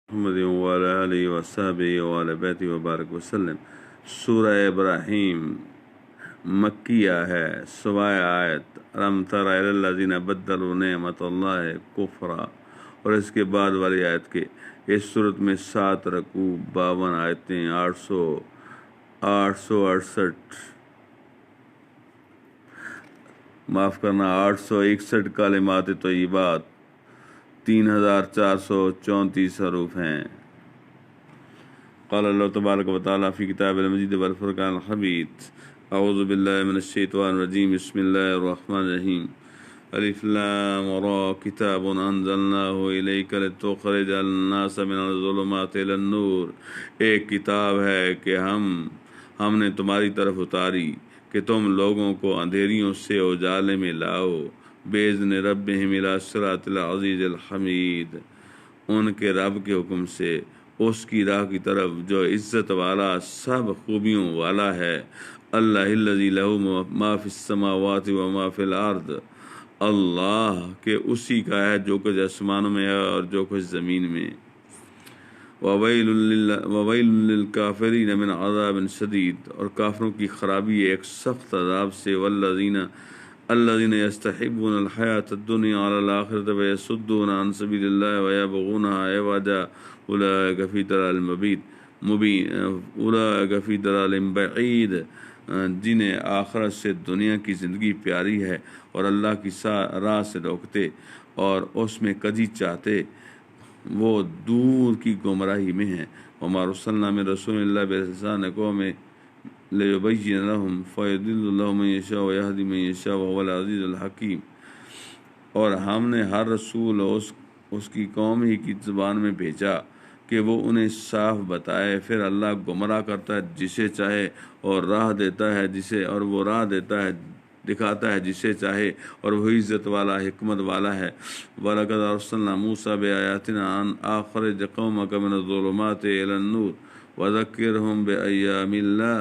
محمد وعلى آله وصحبه وعلى بیتہ وبارک وسلم۔ سورہ ابراہیم مکیہ ہے، سوائے آیت الم تر الی الذین بدلوا نعمت اللہ کفرا، اور اس کے بعد والی آیت کے اس صورت میں 7 رکوع 52 آیتیں 868 معاف کرنا 861 کلمات طیبات 3434 حروف ہیں۔ قال اللہ تبارک و تعالیٰ فی کتاب المجید والفرقان الحمید، اعوذ باللہ من الشیطان الرجیم، بسم اللہ الرحمن الرحیم۔ الف لام را کتاب انزلناہ الیک لتخرج الناس من الظلمات الی النور، ایک کتاب ہے کہ ہم نے تمہاری طرف اتاری کہ تم لوگوں کو اندھیریوں سے اجالے میں لاؤ، باذن ربہم الی صراط العزیز الحمید، ان کے رب کے حکم سے اس کی راہ کی طرف جو عزت والا سب خوبیوں والا ہے۔ اللہ الذی لہ ما فی السماوات و ما فی الارض، اللہ کہ اسی کا ہے جو کچھ آسمانوں میں ہے اور جو کچھ زمین میں۔ وویل للکافرین من عذاب شدید، اور کافروں کی خرابی ایک سخت عذاب سے۔ الذین یستحبون الحیاۃ الدنیا علی الآخرۃ ویصدون عن سبیل اللہ ویبغونها عوجا اولئک فی ضلال بعید، جنہیں آخرت سے دنیا کی زندگی پیاری ہے اور اللہ کی راہ سے روکتے اور اس میں کجی چاہتے، وہ دور کی گمراہی میں ہیں۔ وما ارسلنا من رسول الا بلسان قومه لیبین لهم فیضل اللہ من یشاء ویہدی من یشاء وهو العزیز الحکیم، اور ہم نے ہر رسول اس کی قوم ہی کی زبان میں بھیجا کہ وہ انہیں صاف بتائے، پھر اللہ گمراہ کرتا ہے جسے چاہے اور راہ دیتا ہے دکھاتا ہے جسے چاہے، اور وہی عزت والا حکمت والا ہے۔ وَلَقَدْ أَرْسَلْنَا مُوسَىٰ بِآيَاتِنَا أَنْ أَخْرِجْ قَوْمَكَ مِنَ الظُّلُمَاتِ إِلَى النُّورِ وَذَكِّرْهُمْ بِأَيَّامِ اللَّهِ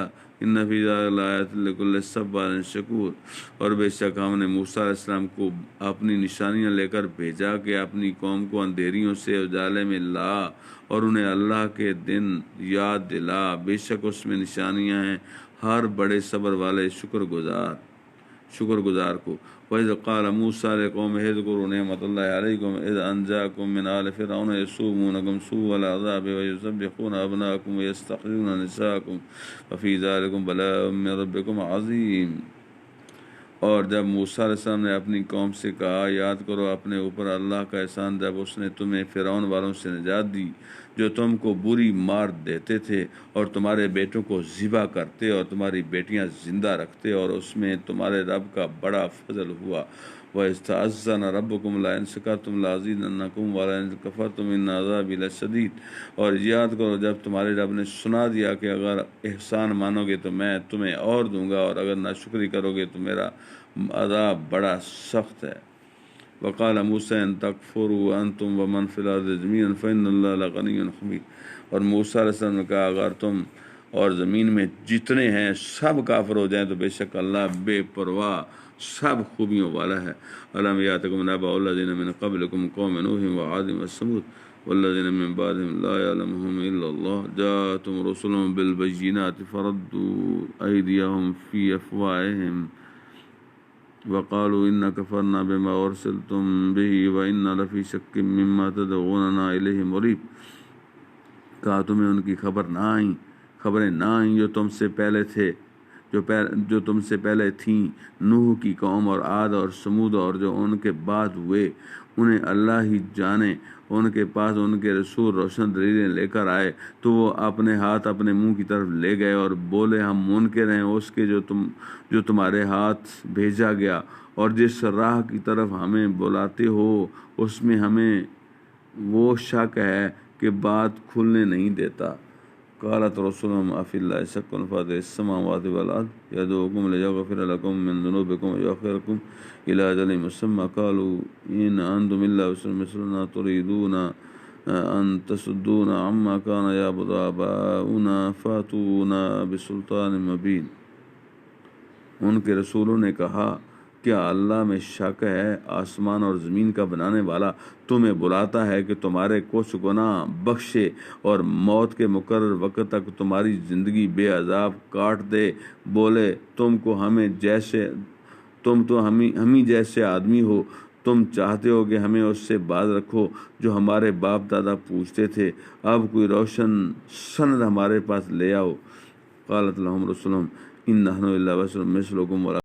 إِنَّ فِي ذَلِكَ لَآيَاتٍ لِكُلِّ صَبَّارٍ شَكُورٍ، اور بے شک ہم نے موسیٰ علیہ السلام کو اپنی نشانیاں لے کر بھیجا کہ اپنی قوم کو اندھیریوں سے اجالے میں لا اور انہیں اللہ کے دن یاد دلا، بے شک اس میں نشانیاں ہیں ہر بڑے صبر والے شکر گزار کو۔ وَإِذْ قَالَ مُوسَىٰ لِقَوْمِهِ اذْكُرُوا نِعْمَتَ اللَّهِ عَلَيْكُمْ إِذْ أَنْجَاكُم مِّنْ آلِ فِرْعَوْنَ يَسُومُونَكُمْ سُوءَ الْعَذَابِ وَيُذَبِّحُونَ أَبْنَاءَكُمْ وَيَسْتَحْيُونَ نِسَاءَكُمْ وَفِي ذَٰلِكُمْ بَلَاءٌ مِّن رَّبِّكُمْ عَظِيمٌ۔ اور جب موسیٰ علیہ السلام نے اپنی قوم سے کہا، یاد کرو اپنے اوپر اللہ کا احسان جب اس نے تمہیں فرعون والوں سے نجات دی جو تم کو بری مار دیتے تھے اور تمہارے بیٹوں کو ذبح کرتے اور تمہاری بیٹیاں زندہ رکھتے، اور اس میں تمہارے رب کا بڑا فضل ہوا۔ وَإِذْ رَبُّكُمْ لَئِن شَكَرْتُمْ لَأَزِيدَنَّكُمْ وَلَئِن كَفَرْتُمْ إِنَّ عَذَابِي لَشَدِيدٌ، اور یاد کرو جب تمہارے رب نے سنا دیا کہ اگر احسان مانو گے تو میں تمہیں اور دوں گا، اور اگر ناشکری کرو گے تو میرا عذاب بڑا سخت ہے۔ وقال موسیٰ ان تکفروا انتم ومن فی الارض جميعا فإن اللہ لغنی حمید، اور موسیٰ علیہ السلام نے کہا اگر تم اور زمین میں جتنے ہیں سب کافر ہو جائیں تو بے شک اللہ بے پرواہ سب خوبیوں والا ہے۔ الم یاتکم نبأ الذین من قبلکم قوم نوح وعاد وثمود والذین من بعدهم لا یعلمهم الا اللہ جاءتهم رسلهم بالبینات فردوا ایدیهم فی افواہهم وقالوا إنا كفرنا بما أرسلتم به وإنا لفی شک مما تدعوننا إلیہ مریب، کہا تمہیں ان کی خبریں نہ آئیں جو تم سے پہلے تھے، جو تم سے پہلے تھیں، نوح کی قوم اور عاد اور سمود، اور جو ان کے بعد ہوئے، انہیں اللہ ہی جانے۔ ان کے پاس ان کے رسول روشن دلیلیں لے کر آئے تو وہ اپنے ہاتھ اپنے منہ کی طرف لے گئے اور بولے ہم منکر ہیں اس کے جو تمہارے ہاتھ بھیجا گیا، اور جس راہ کی طرف ہمیں بلاتے ہو اس میں ہمیں وہ شک ہے کہ بات کھلنے نہیں دیتا۔ قالت رسلهم افی اللہ شک فاطر السماوات والارض یدعوکم لیغفر لکم من ذنوبکم ویؤخرکم الی اجل مسمى قالوا ان انتم الا بشر مثلنا تريدون ان تصدونا عما كان يعبد آباؤنا فاتونا بسلطان مبین۔ ان کے رسولوں نے کہا کیا اللہ میں شک ہے؟ آسمان اور زمین کا بنانے والا تمہیں بلاتا ہے کہ تمہارے کچھ گناہ بخشے اور موت کے مقرر وقت تک تمہاری زندگی بے عذاب کاٹ دے۔ بولے تم تو ہمیں جیسے آدمی ہو، تم چاہتے ہو کہ ہمیں اس سے باز رکھو جو ہمارے باپ دادا پوچھتے تھے، اب کوئی روشن سند ہمارے پاس لے آؤ۔ قالت لهم رسلهم ان نحن الا بشر مثلكم